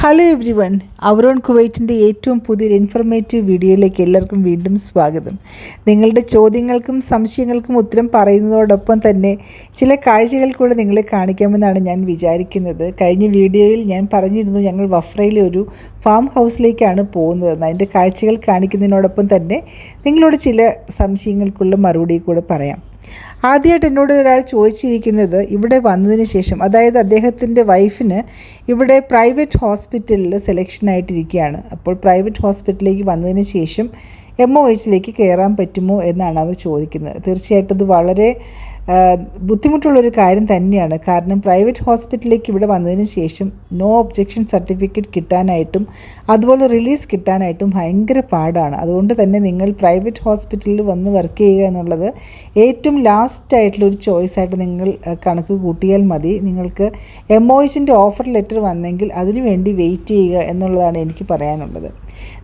Hello every one, our own കുവൈറ്റിൻ്റെ ഏറ്റവും പുതിയൊരു informative വീഡിയോയിലേക്ക് എല്ലാവർക്കും വീണ്ടും സ്വാഗതം. നിങ്ങളുടെ ചോദ്യങ്ങൾക്കും സംശയങ്ങൾക്കും ഉത്തരം പറയുന്നതോടൊപ്പം തന്നെ ചില കാഴ്ചകൾ കൂടെ നിങ്ങളെ കാണിക്കാമെന്നാണ് ഞാൻ വിചാരിക്കുന്നത്. കഴിഞ്ഞ വീഡിയോയിൽ ഞാൻ പറഞ്ഞിരുന്നു ഞങ്ങൾ വഫ്രയിലെ ഒരു ഫാം ഹൗസിലേക്കാണ് പോകുന്നതെന്ന്. അതിൻ്റെ കാഴ്ചകൾ കാണിക്കുന്നതിനോടൊപ്പം തന്നെ നിങ്ങളോട് ചില സംശയങ്ങൾക്കുള്ള മറുപടി കൂടെ പറയാം. ആദ്യമായിട്ട് എന്നോട് ഒരാൾ ചോദിച്ചിരിക്കുന്നത്, ഇവിടെ വന്നതിന് ശേഷം, അതായത് അദ്ദേഹത്തിൻ്റെ വൈഫിന് ഇവിടെ പ്രൈവറ്റ് ഹോസ്പിറ്റലിൽ സെലക്ഷനായിട്ടിരിക്കുകയാണ്. അപ്പോൾ പ്രൈവറ്റ് ഹോസ്പിറ്റലിലേക്ക് വന്നതിന് ശേഷം MOHലേക്ക് കയറാൻ പറ്റുമോ എന്നാണ് അവർ ചോദിക്കുന്നത്. തീർച്ചയായിട്ടും ഇത് വളരെ ബുദ്ധിമുട്ടുള്ളൊരു കാര്യം തന്നെയാണ്. കാരണം പ്രൈവറ്റ് ഹോസ്പിറ്റലിലേക്ക് ഇവിടെ വന്നതിന് ശേഷം നോ ഒബ്ജെക്ഷൻ സർട്ടിഫിക്കറ്റ് കിട്ടാനായിട്ടും അതുപോലെ റിലീസ് കിട്ടാനായിട്ടും ഭയങ്കര പാടാണ്. അതുകൊണ്ട് തന്നെ നിങ്ങൾ പ്രൈവറ്റ് ഹോസ്പിറ്റലിൽ വന്ന് വർക്ക് ചെയ്യുക എന്നുള്ളത് ഏറ്റവും ലാസ്റ്റായിട്ടുള്ളൊരു ചോയ്സായിട്ട് നിങ്ങൾ കണക്ക് കൂട്ടിയാൽ മതി. നിങ്ങൾക്ക് MOHൻ്റെ ഓഫർ ലെറ്റർ വന്നെങ്കിൽ അതിനുവേണ്ടി വെയിറ്റ് ചെയ്യുക എന്നുള്ളതാണ് എനിക്ക് പറയാനുള്ളത്.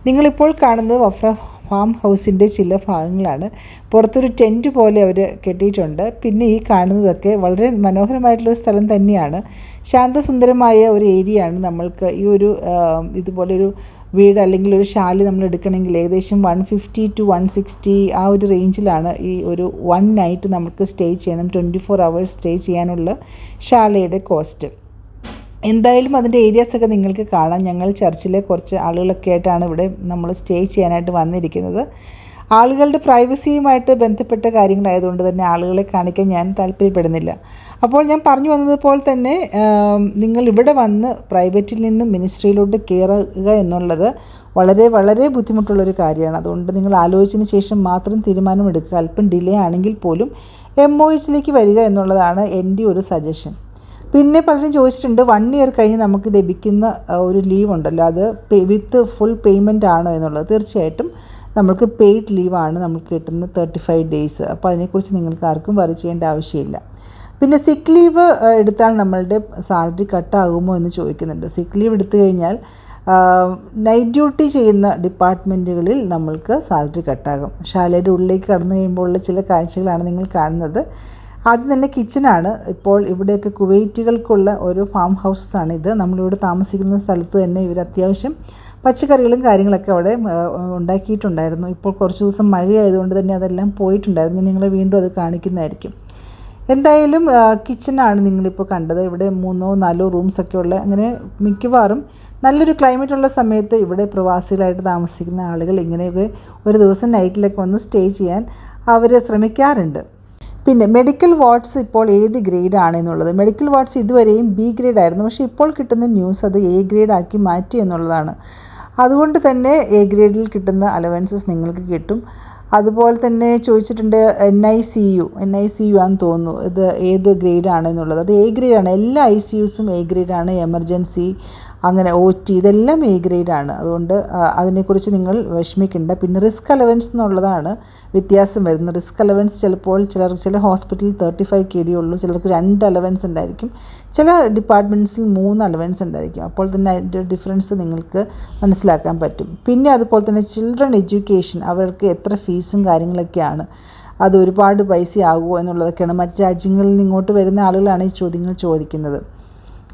നിങ്ങളിപ്പോൾ കാണുന്നത് വഫ്ര ഫാം ഹൗസിൻ്റെ ചില ഭാഗങ്ങളാണ്. പുറത്തൊരു ടെൻറ്റ് പോലെ അവർ കെട്ടിയിട്ടുണ്ട്. പിന്നെ ഈ കാണുന്നതൊക്കെ വളരെ മനോഹരമായിട്ടുള്ളൊരു സ്ഥലം തന്നെയാണ്. ശാന്തസുന്ദരമായ ഒരു ഏരിയയാണ്. നമ്മൾക്ക് ഈ ഒരു ഇതുപോലൊരു വീട് അല്ലെങ്കിൽ ഒരു ശാല നമ്മൾ എടുക്കണമെങ്കിൽ ഏകദേശം 150 to 160 ആ ഒരു റേഞ്ചിലാണ് ഈ ഒരു 1 നൈറ്റ് നമുക്ക് സ്റ്റേ ചെയ്യണം. 24 hours സ്റ്റേ ചെയ്യാനുള്ള ശാലയുടെ കോസ്റ്റ്. എന്തായാലും അതിൻ്റെ ഏരിയാസൊക്കെ നിങ്ങൾക്ക് കാണാം. ഞങ്ങൾ ചർച്ചിലെ കുറച്ച് ആളുകളൊക്കെ ആയിട്ടാണ് ഇവിടെ നമ്മൾ സ്റ്റേ ചെയ്യാനായിട്ട് വന്നിരിക്കുന്നത്. ആളുകളുടെ പ്രൈവസിയുമായിട്ട് ബന്ധപ്പെട്ട കാര്യങ്ങളായതുകൊണ്ട് തന്നെ ആളുകളെ കാണിക്കാൻ ഞാൻ താല്പര്യപ്പെടുന്നില്ല. അപ്പോൾ ഞാൻ പറഞ്ഞു വന്നതുപോലെ തന്നെ നിങ്ങൾ ഇവിടെ വന്ന് പ്രൈവറ്റിൽ നിന്നും മിനിസ്ട്രിയിലോട്ട് കയറുക എന്നുള്ളത് വളരെ വളരെ ബുദ്ധിമുട്ടുള്ളൊരു കാര്യമാണ്. അതുകൊണ്ട് നിങ്ങൾ ആലോചിച്ചതിന് ശേഷം മാത്രം തീരുമാനമെടുക്കുക. അല്പം ഡിലേ ആണെങ്കിൽ പോലും MOHലേക്ക് വരിക എന്നുള്ളതാണ് എൻ്റെ ഒരു സജഷൻ. പിന്നെ പലരും ചോദിച്ചിട്ടുണ്ട്, 1 year കഴിഞ്ഞ് നമുക്ക് ലഭിക്കുന്ന ഒരു ലീവ് ഉണ്ടല്ലോ, അത് വിത്ത് ഫുൾ പേയ്മെൻ്റ് ആണോ എന്നുള്ളത്. തീർച്ചയായിട്ടും നമുക്ക് പെയ്ഡ് ലീവാണ് നമുക്ക് കിട്ടുന്ന 35 days. അപ്പോൾ അതിനെക്കുറിച്ച് നിങ്ങൾക്ക് ആർക്കും വറി ചെയ്യേണ്ട ആവശ്യമില്ല. പിന്നെ സിക്ക് ലീവ് എടുത്താൽ നമ്മളുടെ സാലറി കട്ടാകുമോ എന്ന് ചോദിക്കുന്നുണ്ട്. സിക്ക് ലീവ് എടുത്തു കഴിഞ്ഞാൽ നൈറ്റ് ഡ്യൂട്ടി ചെയ്യുന്ന ഡിപ്പാർട്ട്മെൻറ്റുകളിൽ നമ്മൾക്ക് സാലറി കട്ടാകും. ശാലയുടെ ഉള്ളിലേക്ക് കടന്നു കഴിയുമ്പോൾ ഉള്ള ചില കാഴ്ചകളാണ് നിങ്ങൾ കാണുന്നത്. ആദ്യം തന്നെ കിച്ചനാണ്. ഇപ്പോൾ ഇവിടെയൊക്കെ കുവൈറ്റുകൾക്കുള്ള ഒരു ഫാം ഹൗസസാണ് ഇത്. നമ്മളിവിടെ താമസിക്കുന്ന സ്ഥലത്ത് തന്നെ ഇവർ അത്യാവശ്യം പച്ചക്കറികളും കാര്യങ്ങളൊക്കെ അവിടെ ഉണ്ടാക്കിയിട്ടുണ്ടായിരുന്നു. ഇപ്പോൾ കുറച്ച് ദിവസം മഴയായതുകൊണ്ട് തന്നെ അതെല്ലാം പോയിട്ടുണ്ടായിരുന്നു. ഞാൻ നിങ്ങളെ വീണ്ടും അത് കാണിക്കുന്നതായിരിക്കും. എന്തായാലും കിച്ചനാണ് നിങ്ങളിപ്പോൾ കണ്ടത്. ഇവിടെ 3-4 റൂംസൊക്കെ ഉള്ള, അങ്ങനെ മിക്കവാറും നല്ലൊരു ക്ലൈമറ്റുള്ള സമയത്ത് ഇവിടെ പ്രവാസികളായിട്ട് താമസിക്കുന്ന ആളുകൾ ഇങ്ങനെയൊക്കെ ഒരു ദിവസം നൈറ്റിലൊക്കെ വന്ന് സ്റ്റേ ചെയ്യാൻ അവർ ശ്രമിക്കാറുണ്ട്. പിന്നെ മെഡിക്കൽ വാർഡ്സ് ഇപ്പോൾ ഏത് ഗ്രേഡാണ് എന്നുള്ളത്. മെഡിക്കൽ വാർഡ്സ് ഇതുവരെയും B ഗ്രേഡ് ആയിരുന്നു. പക്ഷേ ഇപ്പോൾ കിട്ടുന്ന ന്യൂസ് അത് A ഗ്രേഡ് ആക്കി മാറ്റി എന്നുള്ളതാണ്. അതുകൊണ്ട് തന്നെ A ഗ്രേഡിൽ കിട്ടുന്ന അലവൻസസ് നിങ്ങൾക്ക് കിട്ടും. അതുപോലെ തന്നെ ചോദിച്ചിട്ടുണ്ട് NICU ആണെന്ന് തോന്നുന്നു, ഇത് ഏത് ഗ്രേഡാണ് എന്നുള്ളത്. അത് A ഗ്രേഡാണ്. എല്ലാ ICUസും A ഗ്രേഡാണ്. എമർജൻസി, അങ്ങനെ OT ഇതെല്ലാം A ഗ്രേഡാണ്. അതുകൊണ്ട് അതിനെക്കുറിച്ച് നിങ്ങൾ വിഷമിക്കേണ്ട. പിന്നെ റിസ്ക് അലവൻസ് എന്നുള്ളതാണ് വ്യത്യാസം വരുന്നത്. റിസ്ക് അലവൻസ് ചിലപ്പോൾ ചില ഹോസ്പിറ്റലിൽ 35 KD ഉള്ളൂ, ചിലർക്ക് 2 അലവൻസ് ഉണ്ടായിരിക്കും, ചില ഡിപ്പാർട്ട്മെൻറ്റ്സിൽ 3 അലവൻസ് ഉണ്ടായിരിക്കും. അപ്പോൾ തന്നെ അതിൻ്റെ ഡിഫറൻസ് നിങ്ങൾക്ക് മനസ്സിലാക്കാൻ പറ്റും. പിന്നെ അതുപോലെ തന്നെ ചിൽഡ്രൻ എഡ്യൂക്കേഷൻ, അവർക്ക് എത്ര ഫീസും കാര്യങ്ങളൊക്കെയാണ്, അത് ഒരുപാട് പൈസ ആകുമോ എന്നുള്ളതൊക്കെയാണ്. മറ്റ് രാജ്യങ്ങളിൽ നിന്ന് ഇങ്ങോട്ട് വരുന്ന ആളുകളാണ് ഈ ചോദ്യങ്ങൾ ചോദിക്കുന്നത്.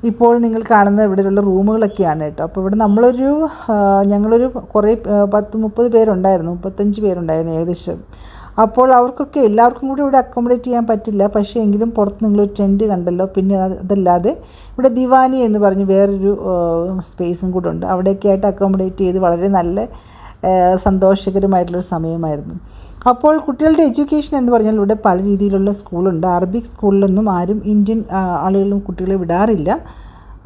ഇപ്പോൾ നിങ്ങൾ കാണുന്ന ഇവിടെയുള്ള റൂമുകളൊക്കെയാണ് കേട്ടോ. അപ്പോൾ ഇവിടെ ഞങ്ങളൊരു കുറേ 10-30 പേരുണ്ടായിരുന്നു, 35 പേരുണ്ടായിരുന്നു ഏകദേശം. അപ്പോൾ അവർക്കൊക്കെ എല്ലാവർക്കും കൂടി ഇവിടെ അക്കോമഡേറ്റ് ചെയ്യാൻ പറ്റില്ല. പക്ഷേ എങ്കിലും പുറത്ത് നിങ്ങളൊരു ടെൻറ്റ് കണ്ടല്ലോ. പിന്നെ അതല്ലാതെ ഇവിടെ ദിവാനി എന്ന് പറഞ്ഞ് വേറൊരു സ്പേസും കൂടെ ഉണ്ട്. അവിടെയൊക്കെ ആയിട്ട് അക്കോമഡേറ്റ് ചെയ്ത് വളരെ നല്ല സന്തോഷകരമായിട്ടുള്ളൊരു സമയമായിരുന്നു. അപ്പോൾ കുട്ടികളുടെ എഡ്യൂക്കേഷൻ എന്ന് പറഞ്ഞാൽ ഇവിടെ പല രീതിയിലുള്ള സ്കൂളുണ്ട്. അറബിക് സ്കൂളിലൊന്നും ആരും ഇന്ത്യൻ ആളുകളും കുട്ടികളെ വിടാറില്ല.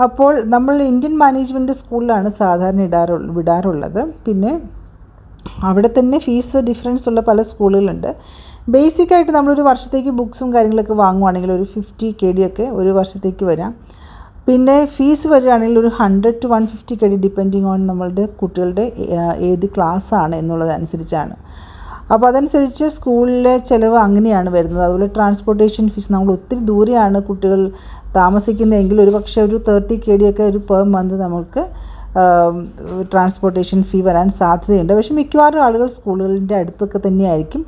അപ്പോൾ നമ്മൾ ഇന്ത്യൻ മാനേജ്മെൻറ്റ് സ്കൂളിലാണ് സാധാരണ വിടാറുള്ളത്. പിന്നെ അവിടെ തന്നെ ഫീസ് ഡിഫറൻസ് ഉള്ള പല സ്കൂളുകളുണ്ട്. ബേസിക്കായിട്ട് നമ്മളൊരു വർഷത്തേക്ക് ബുക്സും കാര്യങ്ങളൊക്കെ വാങ്ങുവാണെങ്കിൽ ഒരു 50 KD ഒക്കെ ഒരു വർഷത്തേക്ക് വരാം. പിന്നെ ഫീസ് വരികയാണെങ്കിൽ ഒരു 100 to 150 KD ഡിപ്പെൻഡിങ് ഓൺ നമ്മളുടെ കുട്ടികളുടെ ഏത് ക്ലാസ്സാണ് എന്നുള്ളതനുസരിച്ചാണ്. അപ്പോൾ അതനുസരിച്ച് സ്കൂളിലെ ചിലവ് അങ്ങനെയാണ് വരുന്നത്. അതുപോലെ ട്രാൻസ്പോർട്ടേഷൻ ഫീസ്, നമ്മൾ ഒത്തിരി ദൂരെയാണ് കുട്ടികൾ താമസിക്കുന്നതെങ്കിൽ ഒരു പക്ഷേ ഒരു 30 KD ഒക്കെ ഒരു പെർ മന്ത് നമുക്ക് ട്രാൻസ്പോർട്ടേഷൻ ഫീ വരാൻ സാധ്യതയുണ്ട്. പക്ഷേ മിക്കവാറും ആളുകൾ സ്കൂളുകളുടെ അടുത്തൊക്കെ തന്നെയായിരിക്കും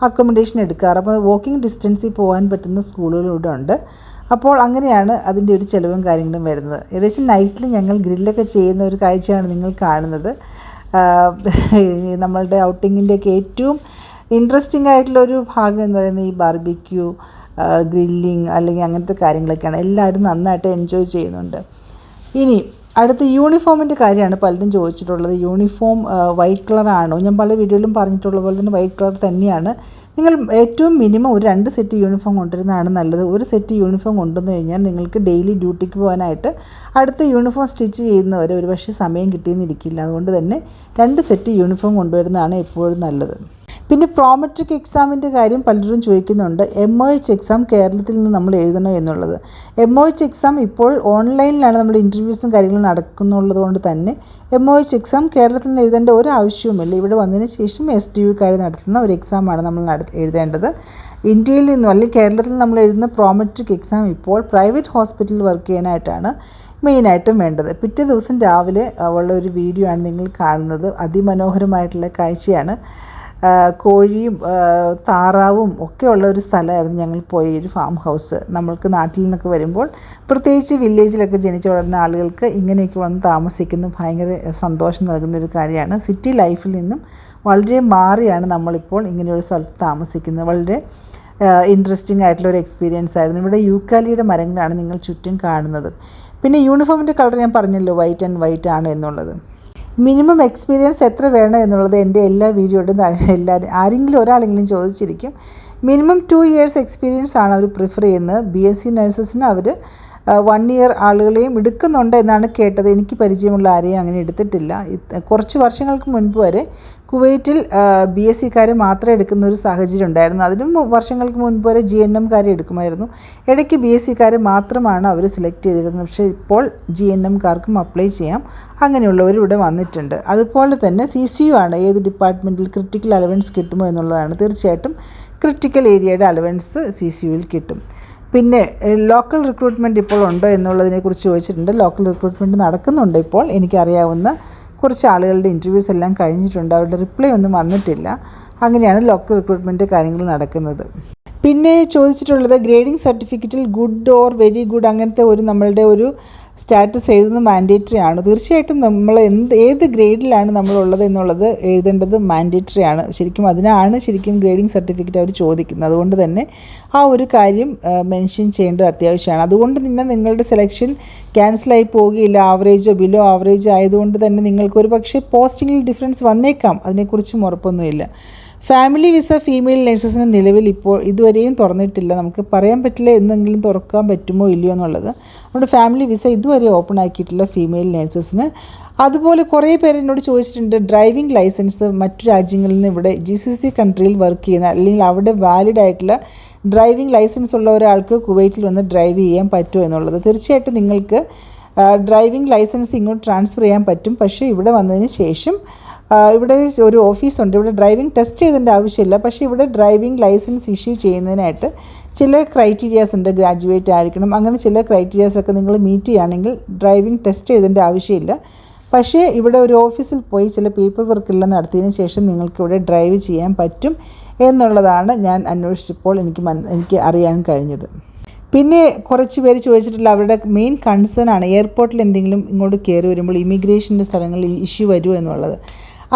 അക്കോമഡേഷൻ എടുക്കാറ്. അപ്പോൾ വാക്കിംഗ് ഡിസ്റ്റൻസിൽ പോകാൻ പറ്റുന്ന സ്കൂളുകൾ ഇവിടെ ഉണ്ട്. അപ്പോൾ അങ്ങനെയാണ് അതിൻ്റെ ഒരു ചിലവും കാര്യങ്ങളും വരുന്നത്. ഏകദേശം നൈറ്റിൽ ഞങ്ങൾ ഗ്രില്ലൊക്കെ ചെയ്യുന്ന ഒരു കാഴ്ചയാണ് നിങ്ങൾ കാണുന്നത്. നമ്മളുടെ ഔട്ടിങ്ങിൻ്റെയൊക്കെ ഏറ്റവും ഇൻട്രസ്റ്റിംഗ് ആയിട്ടുള്ളൊരു ഭാഗം എന്ന് പറയുന്നത് ഈ ബാർബിക്യൂ, ഗ്രില്ലിങ് അല്ലെങ്കിൽ അങ്ങനത്തെ കാര്യങ്ങളൊക്കെയാണ്. എല്ലാവരും നന്നായിട്ട് എൻജോയ് ചെയ്യുന്നുണ്ട്. ഇനി അടുത്ത യൂണിഫോമിൻ്റെ കാര്യമാണ് പലരും ചോദിച്ചിട്ടുള്ളത്. യൂണിഫോം വൈറ്റ് കളറാണോ? ഞാൻ പല വീഡിയോയിലും പറഞ്ഞിട്ടുള്ള പോലെ തന്നെ വൈറ്റ് കളർ തന്നെയാണ്. നിങ്ങൾ ഏറ്റവും മിനിമം ഒരു 2 സെറ്റ് യൂണിഫോം കൊണ്ടുവരുന്നതാണ് നല്ലത്. ഒരു സെറ്റ് യൂണിഫോം കൊണ്ടുവന്നു കഴിഞ്ഞാൽ നിങ്ങൾക്ക് ഡെയിലി ഡ്യൂട്ടിക്ക് പോകാനായിട്ട് അടുത്ത യൂണിഫോം സ്റ്റിച്ച് ചെയ്യുന്നവരെ ഒരു പക്ഷേ സമയം കിട്ടിയെന്നിരിക്കില്ല. അതുകൊണ്ട് തന്നെ 2 സെറ്റ് യൂണിഫോം കൊണ്ടുവരുന്നതാണ് എപ്പോഴും നല്ലത്. പിന്നെ പ്രോമെട്രിക് എക്സാമിൻ്റെ കാര്യം പലരും ചോദിക്കുന്നുണ്ട്. MOH എക്സാം കേരളത്തിൽ നിന്ന് നമ്മൾ എഴുതണോ എന്നുള്ളത്. MOH എക്സാം ഇപ്പോൾ ഓൺലൈനിലാണ് നമ്മൾ ഇൻ്റർവ്യൂസും കാര്യങ്ങളും നടക്കുന്നുള്ളത് കൊണ്ട് തന്നെ MOH എക്സാം കേരളത്തിൽ നിന്ന് എഴുതേണ്ട ഒരു ആവശ്യവുമില്ല. ഇവിടെ വന്നതിന് ശേഷം SDUക്കാർ നടത്തുന്ന ഒരു എക്സാമാണ് നമ്മൾ എഴുതേണ്ടത്. ഇന്ത്യയിൽ നിന്നും അല്ലെങ്കിൽ കേരളത്തിൽ നമ്മൾ എഴുതുന്ന പ്രോമെട്രിക് എക്സാം ഇപ്പോൾ പ്രൈവറ്റ് ഹോസ്പിറ്റലിൽ വർക്ക് ചെയ്യാനായിട്ടാണ് മെയിനായിട്ടും വേണ്ടത്. പിറ്റേ ദിവസം രാവിലെ ഉള്ള ഒരു വീഡിയോ ആണ് നിങ്ങൾ കാണുന്നത്. അതിമനോഹരമായിട്ടുള്ള കാഴ്ചയാണ്. കോഴിയും താറാവും ഒക്കെ ഉള്ള ഒരു സ്ഥലമായിരുന്നു ഞങ്ങൾ പോയ ഒരു ഫാം ഹൗസ്. നമ്മൾക്ക് നാട്ടിൽ നിന്നൊക്കെ വരുമ്പോൾ, പ്രത്യേകിച്ച് വില്ലേജിലൊക്കെ ജനിച്ചു വളർന്ന ആളുകൾക്ക് ഇങ്ങനെയൊക്കെ വന്ന് താമസിക്കുന്നത് ഭയങ്കര സന്തോഷം നൽകുന്നൊരു കാര്യമാണ്. സിറ്റി ലൈഫിൽ നിന്നും വളരെ മാറിയാണ് നമ്മളിപ്പോൾ ഇങ്ങനെയൊരു സ്ഥലത്ത് താമസിക്കുന്നത്. വളരെ ഇൻട്രസ്റ്റിംഗ് ആയിട്ടുള്ളൊരു എക്സ്പീരിയൻസ് ആയിരുന്നു. ഇവിടെ യൂക്കാലിയുടെ മരങ്ങളാണ് നിങ്ങൾ ചുറ്റും കാണുന്നത്. പിന്നെ യൂണിഫോമിൻ്റെ കളർ ഞാൻ പറഞ്ഞല്ലോ, വൈറ്റ് ആൻഡ് വൈറ്റ് ആണ് എന്നുള്ളത്. മിനിമം എക്സ്പീരിയൻസ് എത്ര വേണം എന്നുള്ളത് എൻ്റെ എല്ലാ വീഡിയോയിലും എല്ലാവരും ആരെങ്കിലും ഒരാളെങ്കിലും ചോദിച്ചിരിക്കും. മിനിമം 2 years എക്സ്പീരിയൻസ് ആണ് അവർ പ്രിഫർ ചെയ്യുന്നത്. BSc നഴ്സസിന് അവർ 1 year ആളുകളെയും എടുക്കുന്നുണ്ട് എന്നാണ് കേട്ടത്. എനിക്ക് പരിചയമുള്ള ആരെയും അങ്ങനെ എടുത്തിട്ടില്ല. കുറച്ച് വർഷങ്ങൾക്ക് മുൻപ് വരെ കുവൈറ്റിൽ BScക്കാരെ മാത്രമേ എടുക്കുന്ന ഒരു സാഹചര്യം ഉണ്ടായിരുന്നു. അതിനും വർഷങ്ങൾക്ക് മുൻപ് വരെ GNMക്കാരെ എടുക്കുമായിരുന്നു. ഇടയ്ക്ക് BScക്കാരെ മാത്രമാണ് അവർ സെലക്ട് ചെയ്തിരുന്നത്. പക്ഷേ ഇപ്പോൾ GNMക്കാർക്കും അപ്ലൈ ചെയ്യാം. അങ്ങനെയുള്ളവർ ഇവിടെ വന്നിട്ടുണ്ട്. അതുപോലെ തന്നെ CCU ആണ് ഏത് ഡിപ്പാർട്ട്മെൻറ്റിൽ ക്രിട്ടിക്കൽ അലവൻസ് കിട്ടുമോ എന്നുള്ളതാണ്. തീർച്ചയായിട്ടും ക്രിട്ടിക്കൽ ഏരിയയുടെ അലവൻസ് CCUവിൽ കിട്ടും. പിന്നെ ലോക്കൽ റിക്രൂട്ട്മെൻറ്റ് ഇപ്പോൾ ഉണ്ടോ എന്നുള്ളതിനെക്കുറിച്ച് ചോദിച്ചിട്ടുണ്ട്. ലോക്കൽ റിക്രൂട്ട്മെൻറ്റ് നടക്കുന്നുണ്ട് ഇപ്പോൾ. എനിക്കറിയാവുന്ന കുറച്ച് ആളുകളുടെ ഇൻ്റർവ്യൂസ് എല്ലാം കഴിഞ്ഞിട്ടുണ്ട്. അവരുടെ റിപ്ലൈ ഒന്നും വന്നിട്ടില്ല. അങ്ങനെയാണ് ലോക്കൽ റിക്രൂട്ട്മെൻറ്റ് കാര്യങ്ങൾ നടക്കുന്നത്. പിന്നെ ചോദിച്ചിട്ടുള്ളത് ഗ്രേഡിംഗ് സർട്ടിഫിക്കറ്റിൽ ഗുഡ് ഓർ വെരി ഗുഡ് അങ്ങനത്തെ നമ്മളുടെ ഒരു സ്റ്റാറ്റസ് എഴുതുന്നത് മാൻഡേറ്ററി ആണ്. തീർച്ചയായിട്ടും നമ്മൾ ഏത് ഗ്രേഡിലാണ് നമ്മളുള്ളത് എന്നുള്ളത് എഴുതേണ്ടത് മാൻഡേറ്ററി ആണ്. അതിനാണ് ഗ്രേഡിംഗ് സർട്ടിഫിക്കറ്റ് അവർ ചോദിക്കുന്നത്. അതുകൊണ്ട് തന്നെ ആ ഒരു കാര്യം മെൻഷൻ ചെയ്യേണ്ടത് അത്യാവശ്യമാണ്. അതുകൊണ്ട് തന്നെ നിങ്ങളുടെ സെലക്ഷൻ ക്യാൻസലായി പോവുകയില്ല. ആവറേജോ ബിലോ ആവറേജ് ആയതുകൊണ്ട് തന്നെ നിങ്ങൾക്കൊരു പക്ഷേ പോസ്റ്റിങ്ങിൽ ഡിഫറൻസ് വന്നേക്കാം. അതിനെക്കുറിച്ചും ഉറപ്പൊന്നുമില്ല. ഫാമിലി വിസ ഫീമെയിൽ നഴ്സസിന് നിലവിൽ ഇപ്പോൾ ഇതുവരെയും തുറന്നിട്ടില്ല. നമുക്ക് പറയാൻ പറ്റില്ല എന്തെങ്കിലും തുറക്കാൻ പറ്റുമോ ഇല്ലയോ എന്നുള്ളത്. അതുകൊണ്ട് ഫാമിലി വിസ ഇതുവരെ ഓപ്പൺ ആക്കിയിട്ടില്ല ഫീമെയിൽ നഴ്സസിന്. അതുപോലെ കുറേ പേര് എന്നോട് ചോദിച്ചിട്ടുണ്ട് ഡ്രൈവിംഗ് ലൈസൻസ് മറ്റു രാജ്യങ്ങളിൽ നിന്ന് ഇവിടെ GCC കൺട്രിയിൽ വർക്ക് ചെയ്യുന്ന അല്ലെങ്കിൽ അവിടെ വാലിഡ് ആയിട്ടുള്ള ഡ്രൈവിംഗ് ലൈസൻസ് ഉള്ള ഒരാൾക്ക് കുവൈറ്റിൽ വന്ന് ഡ്രൈവ് ചെയ്യാൻ പറ്റുമോ എന്നുള്ളത്. തീർച്ചയായിട്ടും നിങ്ങൾക്ക് ഡ്രൈവിംഗ് ലൈസൻസ് ഇങ്ങോട്ട് ട്രാൻസ്ഫർ ചെയ്യാൻ പറ്റും. പക്ഷേ ഇവിടെ വന്നതിന് ശേഷം ഇവിടെ ഒരു ഓഫീസുണ്ട്. ഇവിടെ ഡ്രൈവിംഗ് ടെസ്റ്റ് ചെയ്തതിൻ്റെ ആവശ്യമില്ല. പക്ഷേ ഇവിടെ ഡ്രൈവിംഗ് ലൈസൻസ് ഇഷ്യൂ ചെയ്യുന്നതിനായിട്ട് ചില ക്രൈറ്റീരിയാസ് ഉണ്ട്. ഗ്രാജുവേറ്റ് ആയിരിക്കണം, അങ്ങനെ ചില ക്രൈറ്റീരിയാസൊക്കെ നിങ്ങൾ മീറ്റ് ചെയ്യുകയാണെങ്കിൽ ഡ്രൈവിംഗ് ടെസ്റ്റ് ചെയ്തതിൻ്റെ ആവശ്യമില്ല. പക്ഷേ ഇവിടെ ഒരു ഓഫീസിൽ പോയി ചില പേപ്പർ വർക്കെല്ലാം നടത്തിയതിന് ശേഷം നിങ്ങൾക്ക് ഇവിടെ ഡ്രൈവ് ചെയ്യാൻ പറ്റും എന്നുള്ളതാണ് ഞാൻ അന്വേഷിച്ചപ്പോൾ എനിക്ക് അറിയാൻ കഴിഞ്ഞത്. പിന്നെ കുറച്ച് പേര് ചോദിച്ചിട്ടുള്ള അവരുടെ മെയിൻ കൺസേൺ ആണ് എയർപോർട്ടിൽ എന്തെങ്കിലും ഇങ്ങോട്ട് കയറി വരുമ്പോൾ ഇമിഗ്രേഷൻ്റെ സ്ഥലങ്ങളിൽ ഇഷ്യൂ വരുമോ എന്നുള്ളത്.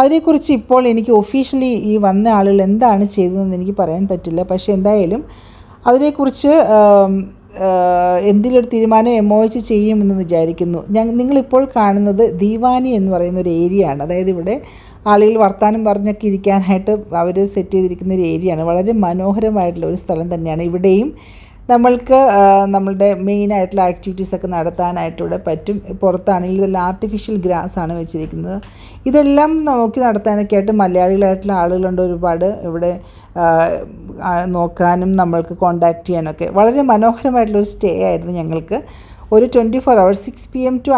അതിനെക്കുറിച്ച് ഇപ്പോൾ എനിക്ക് ഒഫീഷ്യലി ഈ വന്ന ആളുകൾ എന്താണ് ചെയ്തതെന്ന് എനിക്ക് പറയാൻ പറ്റില്ല. പക്ഷേ എന്തായാലും അതിനെക്കുറിച്ച് എന്തെങ്കിലും ഒരു തീരുമാനം MOH ചെയ്യുമെന്ന് വിചാരിക്കുന്നു. നിങ്ങളിപ്പോൾ കാണുന്നത് ദീവാനി എന്ന് പറയുന്ന ഒരു ഏരിയ ആണ്. അതായത് ഇവിടെ ആളുകൾ വർത്തമാനം പറഞ്ഞൊക്കെ ഇരിക്കാനായിട്ട് അവർ സെറ്റ് ചെയ്തിരിക്കുന്ന ഒരു ഏരിയ ആണ്. വളരെ മനോഹരമായിട്ടുള്ള ഒരു സ്ഥലം തന്നെയാണ്. ഇവിടെയും നമ്മൾക്ക് നമ്മളുടെ മെയിനായിട്ടുള്ള ആക്ടിവിറ്റീസൊക്കെ നടത്താനായിട്ട് ഇവിടെ പറ്റും. പുറത്താണെങ്കിൽ ഇതെല്ലാം ആർട്ടിഫിഷ്യൽ ഗ്രാസ് ആണ് വെച്ചിരിക്കുന്നത്. ഇതെല്ലാം നോക്കി നടത്താനൊക്കെ ആയിട്ട് മലയാളികളായിട്ടുള്ള ആളുകളുണ്ട് ഒരുപാട്. ഇവിടെ നോക്കാനും നമ്മൾക്ക് കോണ്ടാക്റ്റ് ചെയ്യാനൊക്കെ വളരെ മനോഹരമായിട്ടുള്ളൊരു സ്റ്റേ ആയിരുന്നു ഞങ്ങൾക്ക്. ഒരു 24 hours 6 PM to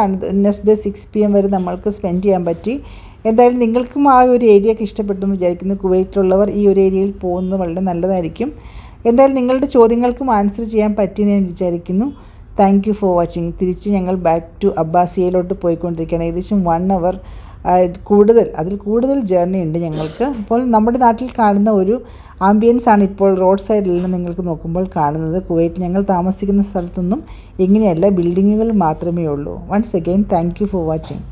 next day 6 PM വരെ നമ്മൾക്ക് സ്പെൻഡ് ചെയ്യാൻ പറ്റി. എന്തായാലും നിങ്ങൾക്കും ആ ഒരു ഏരിയ ഒക്കെ ഇഷ്ടപ്പെട്ടെന്ന് വിചാരിക്കുന്നു. കുവൈറ്റിലുള്ളവർ ഈ ഒരു ഏരിയയിൽ പോകുന്നത് വളരെ നല്ലതായിരിക്കും. എന്തായാലും നിങ്ങളുടെ ചോദ്യങ്ങൾക്കും ആൻസർ ചെയ്യാൻ പറ്റിയെന്ന് ഞാൻ വിചാരിക്കുന്നു. Thank you for watching. തിരിച്ച് ഞങ്ങൾ ബാക്ക് ടു അബ്ബാസിയയിലോട്ട് പോയിക്കൊണ്ടിരിക്കുകയാണ്. ഏകദേശം 1 അവർ അതിൽ കൂടുതൽ ജേർണി ഉണ്ട് ഞങ്ങൾക്ക്. അപ്പോൾ നമ്മുടെ നാട്ടിൽ കാണുന്ന ഒരു ആംബിയൻസ് ആണ് ഇപ്പോൾ റോഡ് സൈഡിൽ നിന്ന് നിങ്ങൾക്ക് നോക്കുമ്പോൾ കാണുന്നത്. കുവൈറ്റിൽ ഞങ്ങൾ താമസിക്കുന്ന സ്ഥലത്തൊന്നും ഇങ്ങനെയല്ല, ബിൽഡിങ്ങുകൾ മാത്രമേ ഉള്ളൂ. Once again thank you for watching.